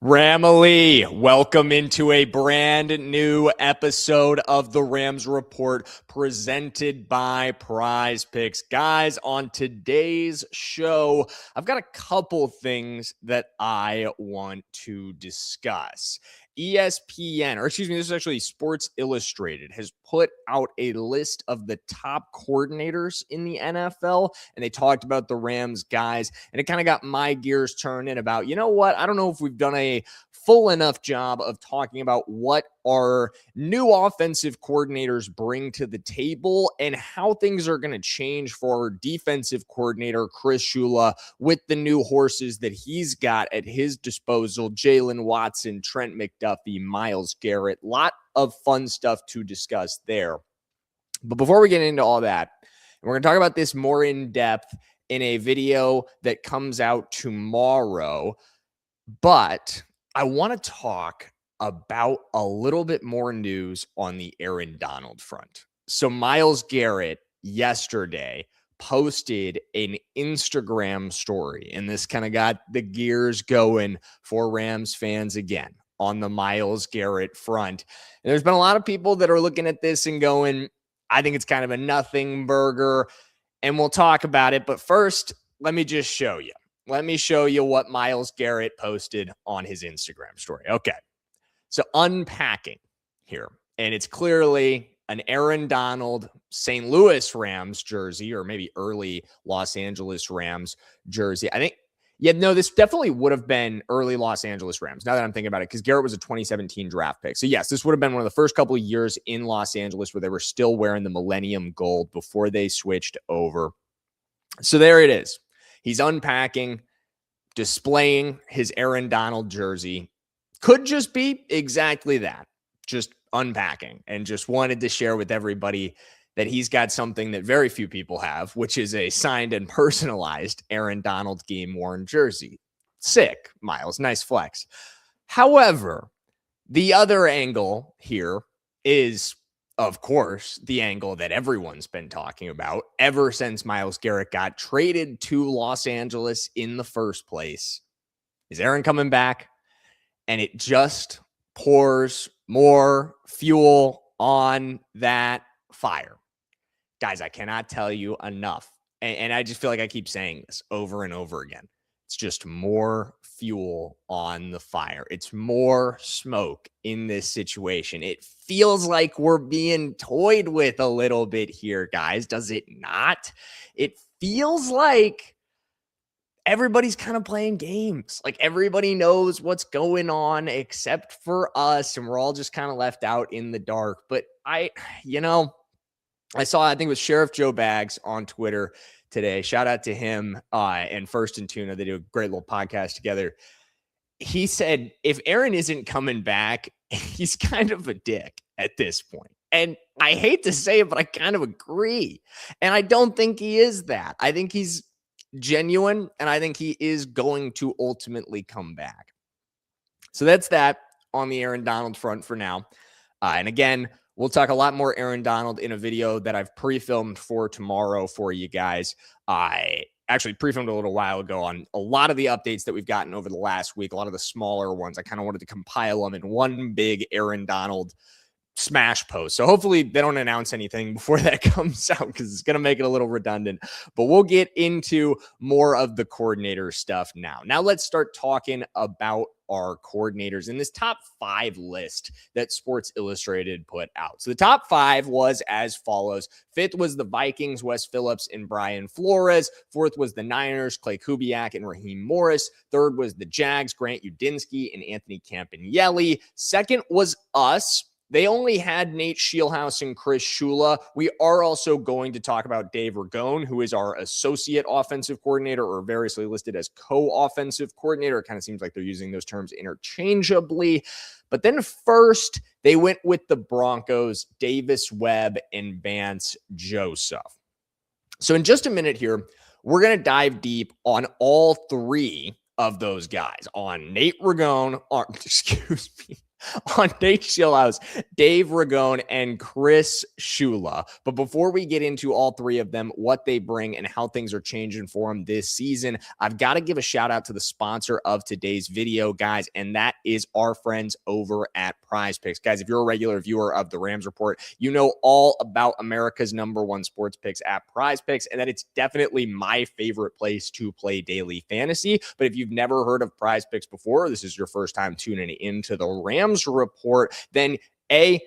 Ramily, welcome into a brand new episode of the Rams Report presented by Prize Picks. Guys, on today's show, I've got a couple things that I want to discuss. ESPN, or excuse me, this is actually Sports Illustrated, has put out a list of the top coordinators in the NFL, and they talked about the Rams guys, and it kind of got my gears turning about, you know what, I don't know if we've done a full enough job of talking about what our new offensive coordinators bring to the table and how things are going to change for our defensive coordinator, Chris Shula, with the new horses that he's got at his disposal. Jaylen Watson, Trent McDuffie, Myles, Garrett, lot of fun stuff to discuss there. But before we get into all that, we're going to talk about this more in depth in a video that comes out tomorrow. But I want to talk about a little bit more news on the Aaron Donald front. So Myles Garrett yesterday posted an Instagram story, and this kind of got the gears going for Rams fans again on the Myles Garrett front. And there's been a lot of people that are looking at this and going, I think it's kind of a nothing burger, and we'll talk about it. But first, let me just show you. Let me show you what Myles Garrett posted on his Instagram story. Okay, so unpacking here, and it's clearly an Aaron Donald St. Louis Rams jersey, or maybe early Los Angeles Rams jersey. I think, this definitely would have been early Los Angeles Rams, now that I'm thinking about it, because Garrett was a 2017 draft pick. So yes, this would have been one of the first couple of years in Los Angeles where they were still wearing the Millennium Gold before they switched over. So there it is. He's unpacking, displaying his Aaron Donald jersey. Could just be exactly that, just unpacking, and just wanted to share with everybody that he's got something that very few people have, which is a signed and personalized Aaron Donald game-worn jersey. Sick, Myles. Nice flex. However, the other angle here is, of course, the angle that everyone's been talking about ever since Myles Garrett got traded to Los Angeles in the first place. Is Aaron coming back? And it just pours more fuel on that fire. Guys, I cannot tell you enough. And I just feel like I keep saying this over and over again. It's just more fuel on the fire. It's more smoke in this situation. It feels like we're being toyed with a little bit here, guys. Does it not? It feels like everybody's kind of playing games. Like everybody knows what's going on except for us, and we're all just kind of left out in the dark. But I saw, I think it was Sheriff Joe Baggs on Twitter today. Shout out to him and First and Tuna. They do a great little podcast together. He said, if Aaron isn't coming back, he's kind of a dick at this point. And I hate to say it, but I kind of agree. And I don't think he is that. I think he's genuine, and I think he is going to ultimately come back. So that's that on the Aaron Donald front for now. And again, we'll talk a lot more Aaron Donald in a video that I've pre-filmed for tomorrow for you guys. I actually pre-filmed a little while ago on a lot of the updates that we've gotten over the last week, a lot of the smaller ones. I kind of wanted to compile them in one big Aaron Donald smash post. So hopefully they don't announce anything before that comes out, because it's going to make it a little redundant. But we'll get into more of the coordinator stuff now. Now let's start talking about our coordinators in this top 5 list that Sports Illustrated put out. So the top 5 was as follows. 5th was the Vikings, Wes Phillips and Brian Flores. 4th was the Niners, Clay Kubiak and Raheem Morris. 3rd was the Jags, Grant Udinski and Anthony Campanelli. 2nd was us. They only had Nate Schiel House and Chris Shula. We are also going to talk about Dave Ragone, who is our associate offensive coordinator, or variously listed as co-offensive coordinator. It kind of seems like they're using those terms interchangeably. But then first, they went with the Broncos, Davis Webb and Vance Joseph. So in just a minute here, we're going to dive deep on all 3 of those guys, on Nate Ragone, on Nate Schiel House, Dave Ragone, and Chris Shula. But before we get into all three of them, what they bring and how things are changing for them this season, I've got to give a shout out to the sponsor of today's video, guys, and that is our friends over at Prize Picks. Guys, if you're a regular viewer of the Rams Report, you know all about America's #1 sports picks app, Prize Picks, and that it's definitely my favorite place to play daily fantasy. But if you've never heard of Prize Picks before, this is your first time tuning into the Rams Report, then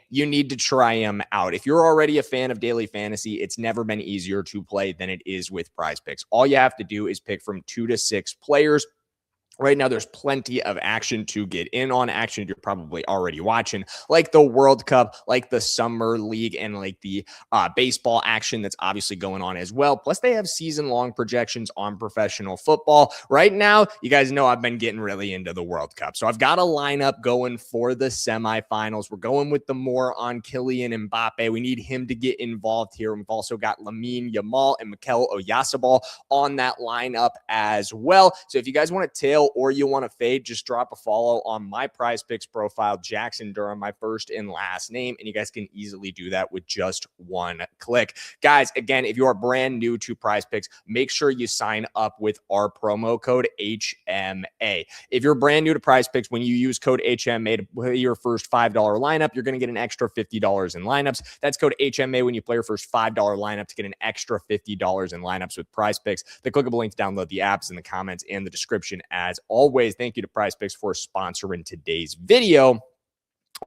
you need to try them out. If you're already a fan of daily fantasy, it's never been easier to play than it is with Prize Picks. All you have to do is pick from 2 to 6 players. Right now, there's plenty of action to get in on, action you're probably already watching, like the World Cup, like the Summer League, and like the baseball action that's obviously going on as well. Plus, they have season-long projections on professional football. Right now, you guys know I've been getting really into the World Cup. So I've got a lineup going for the semifinals. We're going with the more on Kylian Mbappe. We need him to get involved here. We've also got Lamine Yamal and Mikel Oyarzabal on that lineup as well. So if you guys want to tail or you want to fade, just drop a follow on my Prize Picks profile, Jackson Durham, my first and last name, and you guys can easily do that with just one click. Guys, again, if you are brand new to Prize Picks, make sure you sign up with our promo code HMA. If you're brand new to Prize Picks, when you use code HMA to play your first $5 lineup, you're going to get an extra $50 in lineups. That's code HMA when you play your first $5 lineup to get an extra $50 in lineups with Prize Picks. The clickable link to download the apps in the comments and the description as always. Thank you to Prize Picks for sponsoring today's video.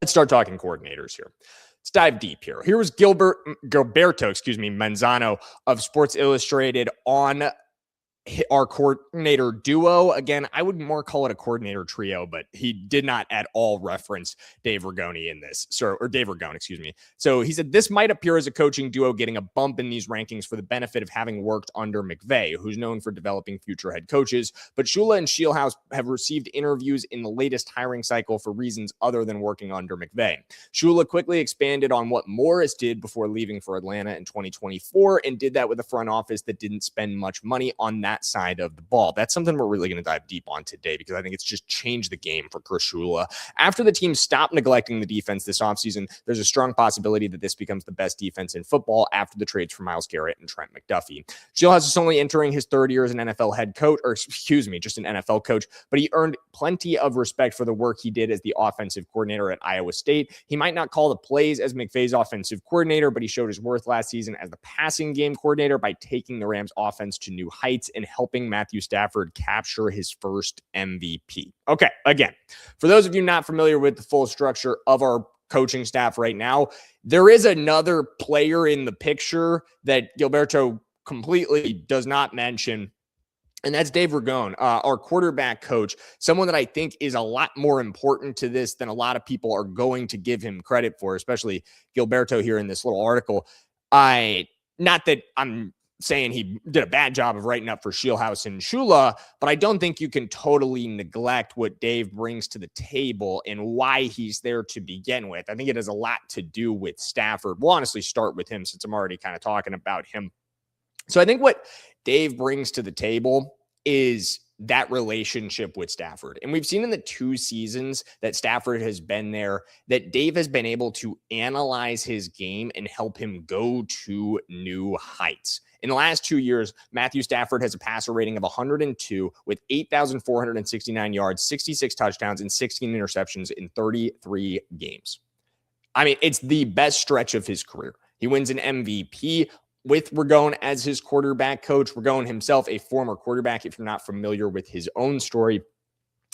Let's start talking coordinators here. Let's dive deep here. Here was Gilberto Manzano of Sports Illustrated on our coordinator duo. Again, I would more call it a coordinator trio, but he did not at all reference Dave Ragone in this, or Dave Ragone, excuse me. So he said, this might appear as a coaching duo getting a bump in these rankings for the benefit of having worked under McVay, who's known for developing future head coaches. But Shula and Schiel House have received interviews in the latest hiring cycle for reasons other than working under McVay. Shula quickly expanded on what Morris did before leaving for Atlanta in 2024 and did that with a front office that didn't spend much money on that side of the ball. That's something we're really going to dive deep on today because I think it's just changed the game for Chris Shula. After the team stopped neglecting the defense this offseason, there's a strong possibility that this becomes the best defense in football after the trades for Myles, Garrett, and Trent McDuffie. Scheelhaase is only entering his third year as an NFL head coach, just an NFL coach, but he earned plenty of respect for the work he did as the offensive coordinator at Iowa State. He might not call the plays as McVay's offensive coordinator, but he showed his worth last season as the passing game coordinator by taking the Rams offense to new heights and helping Matthew Stafford capture his first MVP. Okay, again, for those of you not familiar with the full structure of our coaching staff right now, there is another player in the picture that Gilberto completely does not mention, and that's Dave Ragone, our quarterback coach, someone that I think is a lot more important to this than a lot of people are going to give him credit for, especially Gilberto here in this little article. Not that I'm saying he did a bad job of writing up for Schiel House and Shula, but I don't think you can totally neglect what Dave brings to the table and why he's there to begin with. I think it has a lot to do with Stafford. We'll honestly start with him since I'm already kind of talking about him. So I think what Dave brings to the table is that relationship with Stafford. And we've seen in the 2 seasons that Stafford has been there that Dave has been able to analyze his game and help him go to new heights. In the last 2 years, Matthew Stafford has a passer rating of 102 with 8,469 yards, 66 touchdowns, and 16 interceptions in 33 games. I mean, it's the best stretch of his career. He wins an MVP with Ragone as his quarterback coach. Ragone himself, a former quarterback, if you're not familiar with his own story.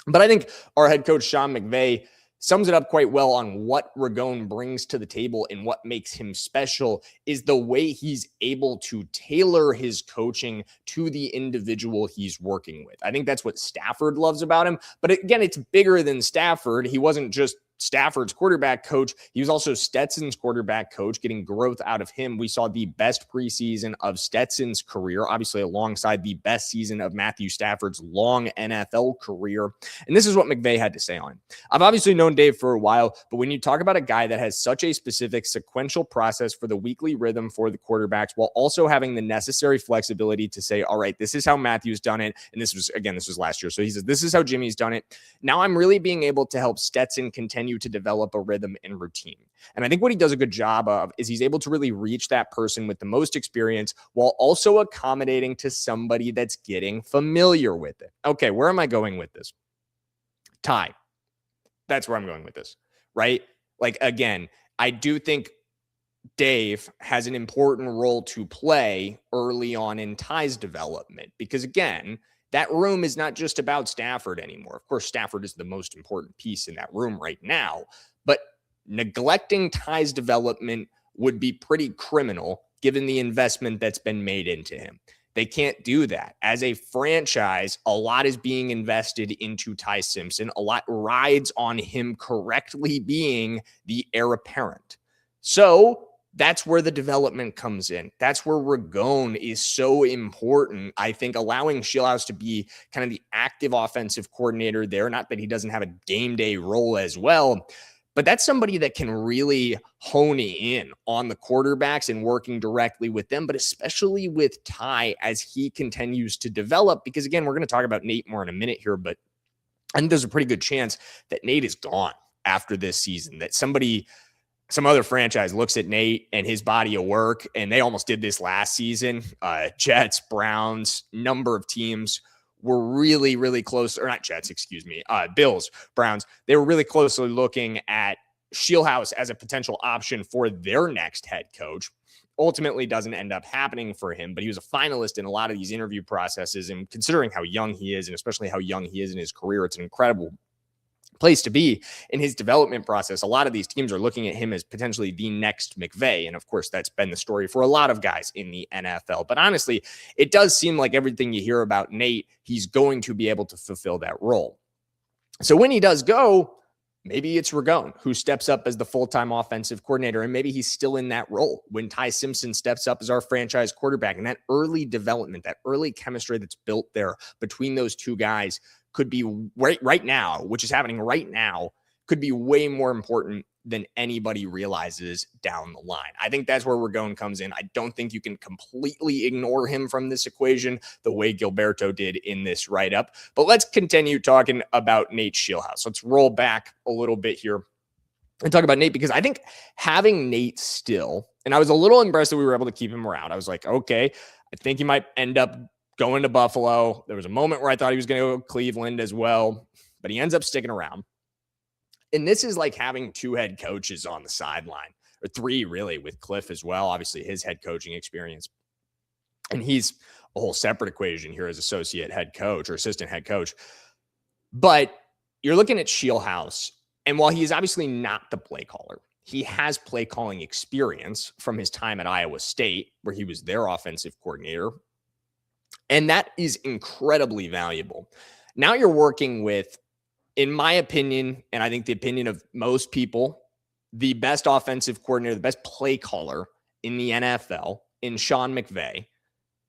But I think our head coach, Sean McVay, sums it up quite well on what Ragone brings to the table and what makes him special is the way he's able to tailor his coaching to the individual he's working with. I think that's what Stafford loves about him. But again, it's bigger than Stafford. He wasn't just Stafford's quarterback coach. He was also Stetson's quarterback coach, getting growth out of him. We saw the best preseason of Stetson's career, obviously alongside the best season of Matthew Stafford's long NFL career. And this is what McVay had to say on him. I've obviously known Dave for a while, but when you talk about a guy that has such a specific sequential process for the weekly rhythm for the quarterbacks, while also having the necessary flexibility to say, all right, this is how Matthew's done it. And this was last year. So he says, this is how Jimmy's done it. Now I'm really being able to help Stetson continue continue to develop a rhythm and routine. And I think what he does a good job of is he's able to really reach that person with the most experience while also accommodating to somebody that's getting familiar with it. Okay, where am I going with this? Ty. That's where I'm going with this, right? Like, again, I do think Dave has an important role to play early on in Ty's development because, again, that room is not just about Stafford anymore. Of course, Stafford is the most important piece in that room right now, but neglecting Ty's development would be pretty criminal given the investment that's been made into him. They can't do that. As a franchise, a lot is being invested into Ty Simpson. A lot rides on him correctly being the heir apparent. So that's where the development comes in. That's where Ragone is so important. I think allowing Schiel House to be kind of the active offensive coordinator there, not that he doesn't have a game day role as well, but that's somebody that can really hone in on the quarterbacks and working directly with them, but especially with Ty as he continues to develop. Because again, we're going to talk about Nate more in a minute here, but I think there's a pretty good chance that Nate is gone after this season, that some other franchise looks at Nate and his body of work, and they almost did this last season. Jets, Browns, number of teams were really, really close, or not Jets, excuse me, Bills, Browns. They were really closely looking at Schiel House as a potential option for their next head coach. Ultimately doesn't end up happening for him, but he was a finalist in a lot of these interview processes. And considering how young he is, and especially how young he is in his career, it's an incredible place to be in his development process. A lot of these teams are looking at him as potentially the next McVay. And of course, that's been the story for a lot of guys in the NFL. But honestly, it does seem like everything you hear about Nate, he's going to be able to fulfill that role. So when he does go, maybe it's Ragone who steps up as the full-time offensive coordinator, and maybe he's still in that role when Ty Simpson steps up as our franchise quarterback. And that early development, that early chemistry that's built there between those two guys could be right now, which is happening right now, could be way more important than anybody realizes down the line. I think that's where Ragone comes in. I don't think you can completely ignore him from this equation the way Gilberto did in this write-up. But let's continue talking about Nate Schiel House. Let's roll back a little bit here and talk about Nate, because I think having Nate still, and I was a little impressed that we were able to keep him around. I was like, okay, I think he might end up going to Buffalo. There was a moment where I thought he was going to go to Cleveland as well, but he ends up sticking around. And this is like having two head coaches on the sideline, or three really, with Cliff as well. Obviously his head coaching experience. And he's a whole separate equation here as associate head coach or assistant head coach. But you're looking at Schiel House, and while he is obviously not the play caller, he has play calling experience from his time at Iowa State, where he was their offensive coordinator. And that is incredibly valuable. Now you're working with, in my opinion, and I think the opinion of most people, the best offensive coordinator, the best play caller in the NFL in Sean McVay.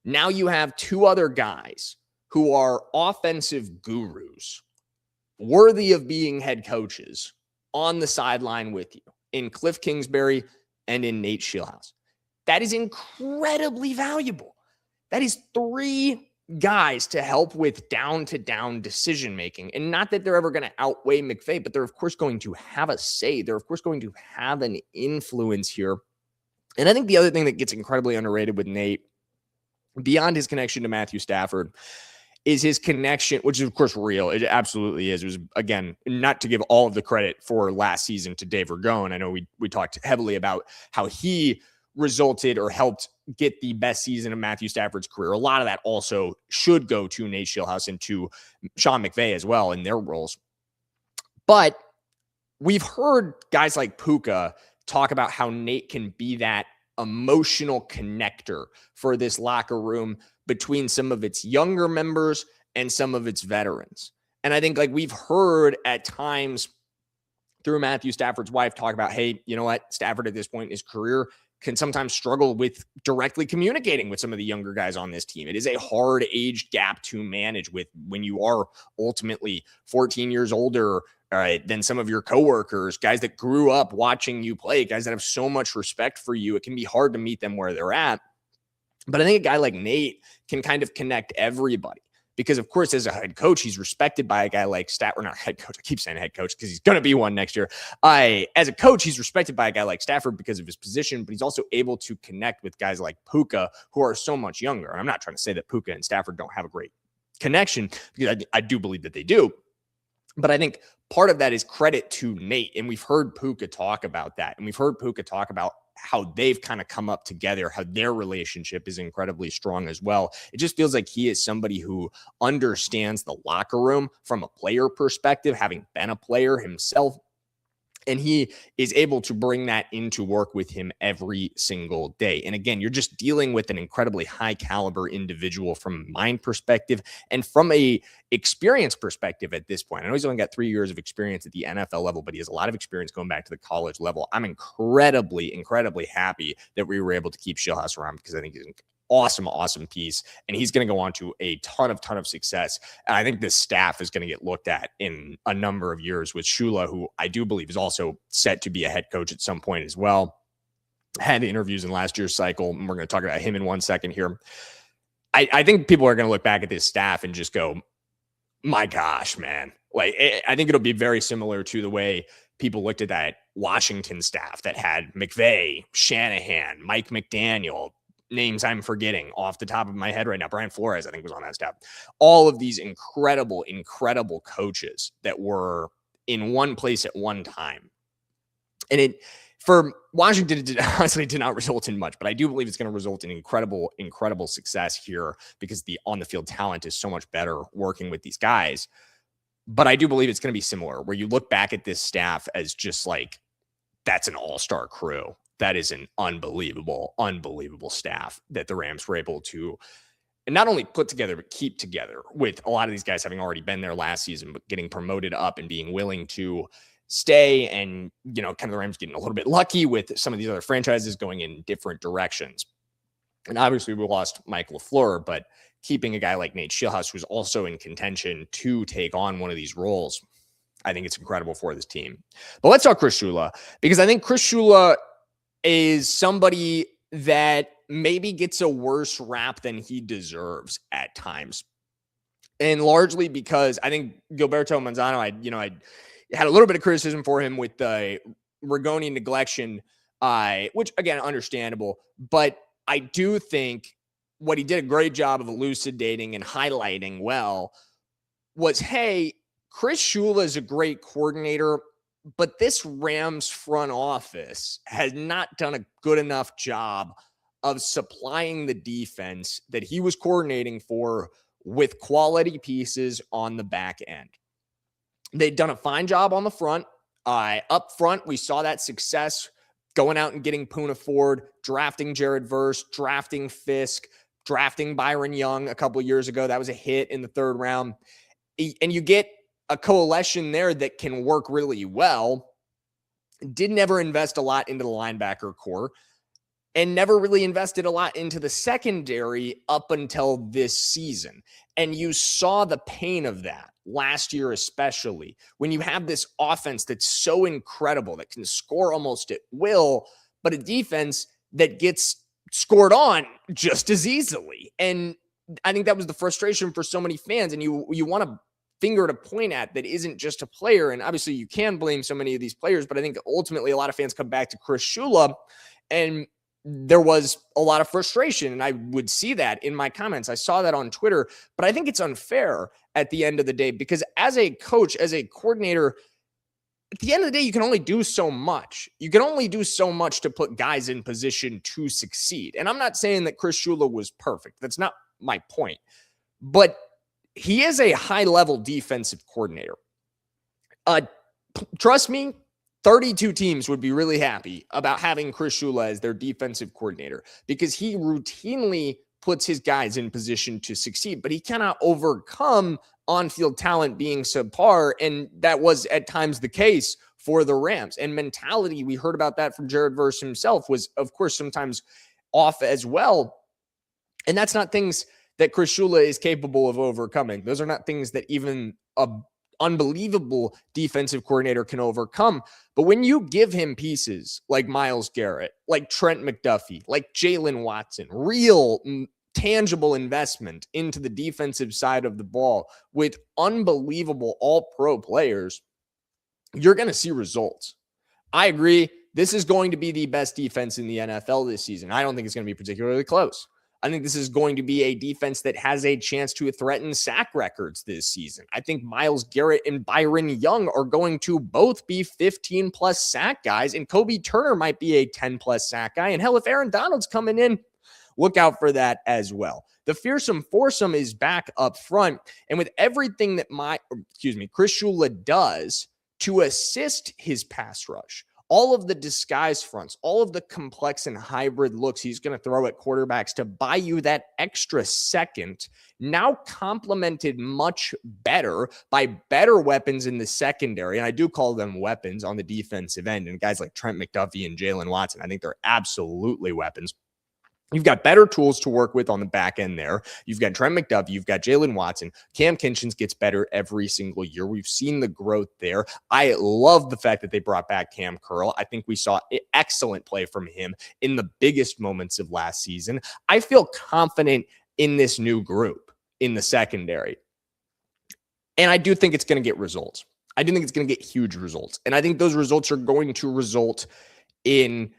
Now you have two other guys who are offensive gurus, worthy of being head coaches, on the sideline with you in Cliff Kingsbury and in Nate Schiel House. That is incredibly valuable. That is three guys to help with down-to-down decision-making. And not that they're ever going to outweigh McVay, but they're, of course, going to have a say. They're, of course, going to have an influence here. And I think the other thing that gets incredibly underrated with Nate, beyond his connection to Matthew Stafford, is his connection, which is, of course, real. It absolutely is. It was, again, not to give all of the credit for last season to Dave Ragone. I know we talked heavily about how he resulted or helped get the best season of Matthew Stafford's career. A lot of that also should go to Nate Schiel House and to Sean McVay as well in their roles. But we've heard guys like Puka talk about how Nate can be that emotional connector for this locker room between some of its younger members and some of its veterans. And I think, like, we've heard at times through Matthew Stafford's wife talk about, hey, you know what? Stafford at this point in his career can sometimes struggle with directly communicating with some of the younger guys on this team. It is a hard age gap to manage with when you are ultimately 14 years older than some of your coworkers, guys that grew up watching you play, guys that have so much respect for you. It can be hard to meet them where they're at. But I think a guy like Nate can kind of connect everybody. because, of course, as a head coach, he's respected by a guy like Stafford. Or not head coach. I keep saying head coach because he's going to be one next year. As a coach, he's respected by a guy like Stafford because of his position, but he's also able to connect with guys like Puka, who are so much younger. And I'm not trying to say that Puka and Stafford don't have a great connection, because I do believe that they do. But I think part of that is credit to Nate. And we've heard Puka talk about that. And we've heard Puka talk about how they've kind of come up together, how their relationship is incredibly strong as well. It just feels like he is somebody who understands the locker room from a player perspective, having been a player himself. And he is able to bring that into work with him every single day. And again, you're just dealing with an incredibly high caliber individual from a mind perspective and from a experience perspective at this point. I know he's only got 3 years of experience at the NFL level, but he has a lot of experience going back to the college level. I'm incredibly, incredibly happy that we were able to keep Schiel House around, because I think he's awesome piece. And he's going to go on to a ton of success. And I think this staff is going to get looked at in a number of years with Shula, who I do believe is also set to be a head coach at some point as well. Had interviews in last year's cycle, and we're going to talk about him in 1 second here. I think people are going to look back at this staff and just go, my gosh, man. Like, I think it'll be very similar to the way people looked at that Washington staff that had McVay, Shanahan, Mike McDaniel, names I'm forgetting off the top of my head right now. Brian Flores, I think, was on that staff. All of these incredible coaches that were in one place at one time. And it, for Washington, it honestly did not result in much, but I do believe it's going to result in incredible success here, because the on-the-field talent is so much better working with these guys. But I do believe it's going to be similar, where you look back at this staff as just like, that's an all-star crew. That is an unbelievable staff that the Rams were able to not only put together, but keep together, with a lot of these guys having already been there last season, but getting promoted up and being willing to stay. And, kind of the Rams getting a little bit lucky with some of these other franchises going in different directions. And obviously we lost Mike LaFleur, but keeping a guy like Nate Scheelhaase, who's also in contention to take on one of these roles, I think it's incredible for this team. But let's talk Chris Shula, because I think Chris Shula is somebody that maybe gets a worse rap than he deserves at times. And largely because I think Gilberto Manzano, I had a little bit of criticism for him with the Rigoni neglection, which, again, understandable. But I do think what he did a great job of elucidating and highlighting well was, hey, Chris Shula is a great coordinator, but this Rams front office has not done a good enough job of supplying the defense that he was coordinating for with quality pieces on the back end. They'd done a fine job on the front. Up front, we saw that success going out and getting Poona Ford, drafting Jared Verse, drafting Fisk, drafting Byron Young a couple years ago. That was a hit in the 3rd round. And you get a coalition there that can work really well. Did never invest a lot into the linebacker core, and never really invested a lot into the secondary up until this season. And you saw the pain of that last year, especially when you have this offense that's so incredible, that can score almost at will, but a defense that gets scored on just as easily. And I think that was the frustration for so many fans. And you want to finger to point at that isn't just a player. And obviously you can blame so many of these players, but I think ultimately a lot of fans come back to Chris Shula, and there was a lot of frustration. And I would see that in my comments. I saw that on Twitter, but I think it's unfair at the end of the day, because as a coach, as a coordinator, at the end of the day, you can only do so much. You can only do so much to put guys in position to succeed. And I'm not saying that Chris Shula was perfect. That's not my point. But he is a high-level defensive coordinator. Trust me, 32 teams would be really happy about having Chris Shula as their defensive coordinator, because he routinely puts his guys in position to succeed, but he cannot overcome on-field talent being subpar, and that was at times the case for the Rams. And mentality, we heard about that from Jared Verse himself, was, of course, sometimes off as well. And that's not things that Chris Shula is capable of overcoming. Those are not things that even a unbelievable defensive coordinator can overcome. But when you give him pieces like Myles Garrett, like Trent McDuffie, like Jaylen Watson, real tangible investment into the defensive side of the ball with unbelievable all-pro players, you're going to see results. I agree. This is going to be the best defense in the NFL this season. I don't think it's going to be particularly close. I think this is going to be a defense that has a chance to threaten sack records this season. I think Myles, Garrett, and Byron Young are going to both be 15-plus sack guys, and Kobe Turner might be a 10-plus sack guy. And hell, if Aaron Donald's coming in, look out for that as well. The fearsome foursome is back up front, and with everything that Chris Shula does to assist his pass rush, all of the disguise fronts, all of the complex and hybrid looks he's going to throw at quarterbacks to buy you that extra second, now complemented much better by better weapons in the secondary. And I do call them weapons on the defensive end. And guys like Trent, McDuffie, and Jaylen Watson, I think they're absolutely weapons. You've got better tools to work with on the back end there. You've got Trent McDuffie. You've got Jaylen Watson. Cam Kinchens gets better every single year. We've seen the growth there. I love the fact that they brought back Cam Curl. I think we saw excellent play from him in the biggest moments of last season. I feel confident in this new group in the secondary. And I do think it's going to get results. I do think it's going to get huge results. And I think those results are going to result in,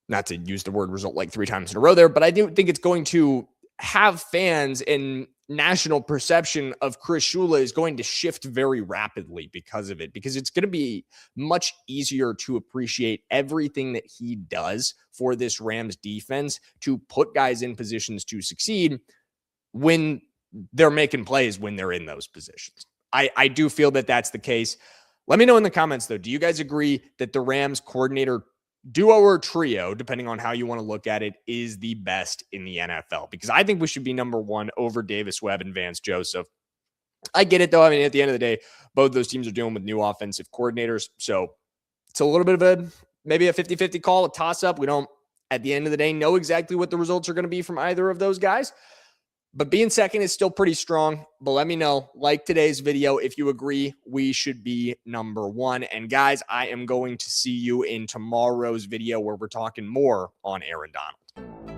not to use the word result like 3 times in a row there, but I do think it's going to have fans and national perception of Chris Shula is going to shift very rapidly because of it, because it's going to be much easier to appreciate everything that he does for this Rams defense to put guys in positions to succeed when they're making plays when they're in those positions. I do feel that that's the case. Let me know in the comments, though. Do you guys agree that the Rams coordinator duo or trio, depending on how you want to look at it, is the best in the NFL? Because I think we should be number 1 over Davis Webb and Vance Joseph. I get it, though. I mean, at the end of the day, both those teams are dealing with new offensive coordinators. So it's a little bit of maybe a 50-50 call, a toss-up. We don't, at the end of the day, know exactly what the results are going to be from either of those guys. But being second is still pretty strong. But let me know, like today's video, if you agree we should be number 1. And guys, I am going to see you in tomorrow's video where we're talking more on Aaron Donald.